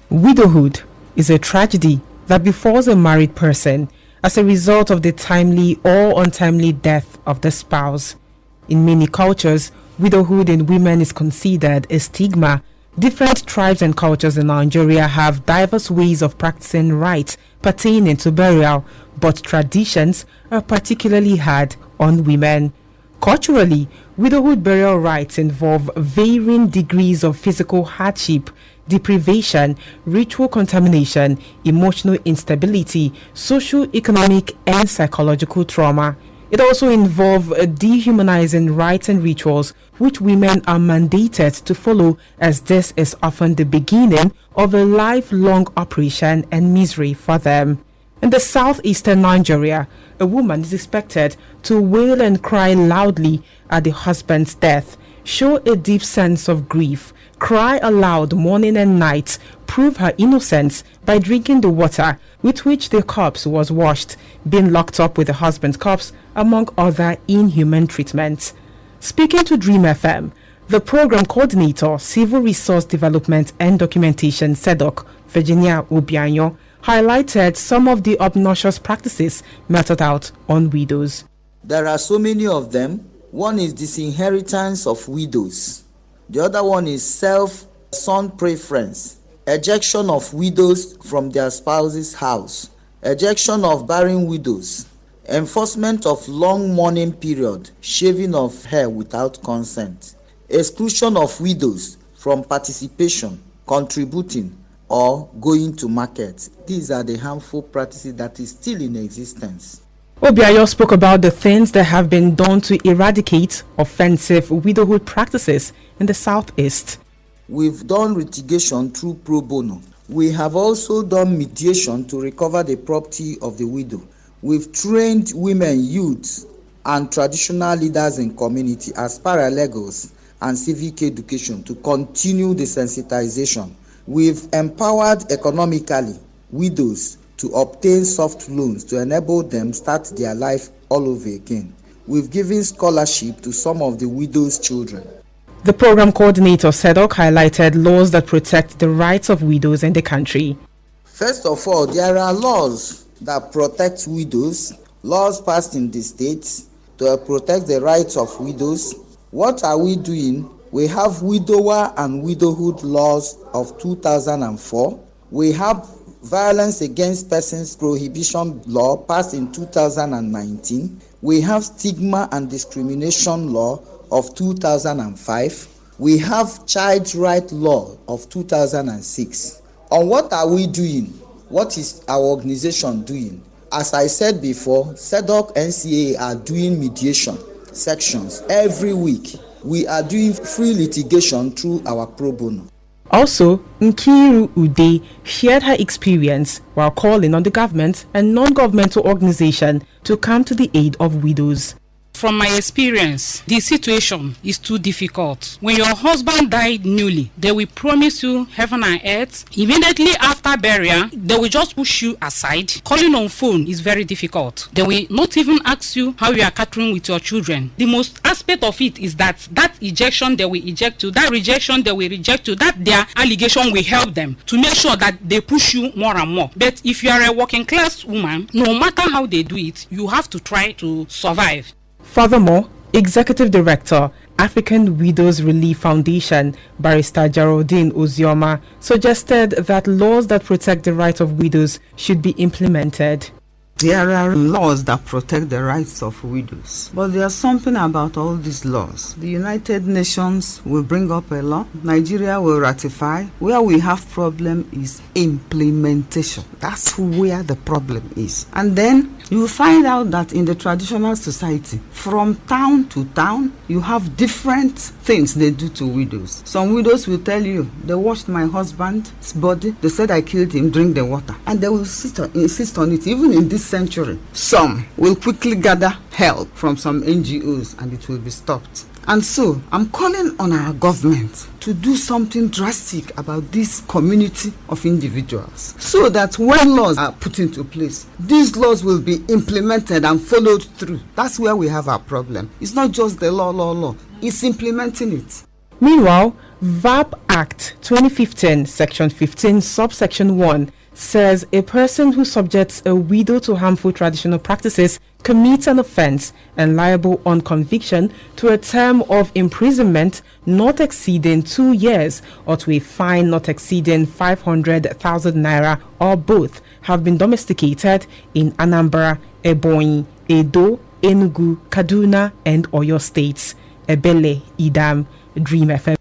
Widowhood is a tragedy that befalls a married person as a result of the timely or untimely death of the spouse. In many cultures, widowhood in women is considered a stigma. Different tribes and cultures in Nigeria have diverse ways of practicing rites pertaining to burial, but traditions are particularly hard on women. Culturally, widowhood burial rites involve varying degrees of physical hardship, deprivation, ritual contamination, emotional instability, socio-economic and psychological trauma. It also involves dehumanizing rites and rituals which women are mandated to follow, as this is often the beginning of a lifelong oppression and misery for them. In the southeastern Nigeria, a woman is expected to wail and cry loudly at the husband's death, show a deep sense of grief, cry aloud morning and night, prove her innocence by drinking the water with which the corpse was washed, being locked up with the husband's corpse, among other inhuman treatments. Speaking to Dream FM, the program coordinator, Civil Resource Development and Documentation SEDOC, Virginia Obianyo, highlighted some of the obnoxious practices meted out on widows. There are so many of them. One is disinheritance of widows. The other one is son preference, ejection of widows from their spouse's house, ejection of barren widows, enforcement of long mourning period, shaving of hair without consent, exclusion of widows from participation, contributing, or going to market. These are the harmful practices that is still in existence. Obiayo spoke about the things that have been done to eradicate offensive widowhood practices in the southeast. We've done litigation through pro bono. We have also done mediation to recover the property of the widow. We've trained women, youths, and traditional leaders in community as paralegals and civic education to continue the sensitization. We've empowered economically widows to obtain soft loans to enable them start their life all over again. We've given scholarship to some of the widows' children. The program coordinator SEDOC highlighted laws that protect the rights of widows in the country. First of all, there are laws that protect widows, laws passed in the states to protect the rights of widows. What are we doing? We have widower and widowhood laws of 2004. We have violence against persons prohibition law passed in 2019. We have stigma and discrimination law of 2005. We have child right law of 2006. And what are we doing? What is our organization doing? As I said before, SEDOC NCA are doing mediation sections every week. We are doing free litigation through our pro bono. Also, Nkiru Ude shared her experience while calling on the government and non-governmental organizations to come to the aid of widows. From my experience, the situation is too difficult. When your husband died newly, they will promise you heaven and earth. Immediately after burial, they will just push you aside. Calling on phone is very difficult. They will not even ask you how you are catering with your children. The most aspect of it is that ejection they will eject you, that rejection they will reject you, that their allegation will help them to make sure that they push you more and more. But if you are a working class woman, no matter how they do it, you have to try to survive. Furthermore, Executive Director, African Widows Relief Foundation, Barrister Geraldine Ozioma, suggested that laws that protect the rights of widows should be implemented. There are laws that protect the rights of widows, but there's something about all these laws. The United Nations will bring up a law, Nigeria will ratify. Where we have problem is implementation. That's where the problem is. And then you will find out that in the traditional society, from town to town, you have different things they do to widows. Some widows will tell you, they washed my husband's body, they said I killed him, drink the water. And they will insist on it, even in this century. Some will quickly gather help from some NGOs and it will be stopped. And so I'm calling on our government to do something drastic about this community of individuals so that when laws are put into place, these laws will be implemented and followed through. That's where we have our problem. It's not just the law. It's implementing it. Meanwhile, VAP Act 2015, Section 15, Subsection 1 says a person who subjects a widow to harmful traditional practices commits an offense and liable on conviction to a term of imprisonment not exceeding 2 years or to a fine not exceeding 500,000 naira, or both, have been domesticated in Anambra, Ebonyi, Edo, Enugu, Kaduna and Oyo states. Ebele Idam, Dream FM.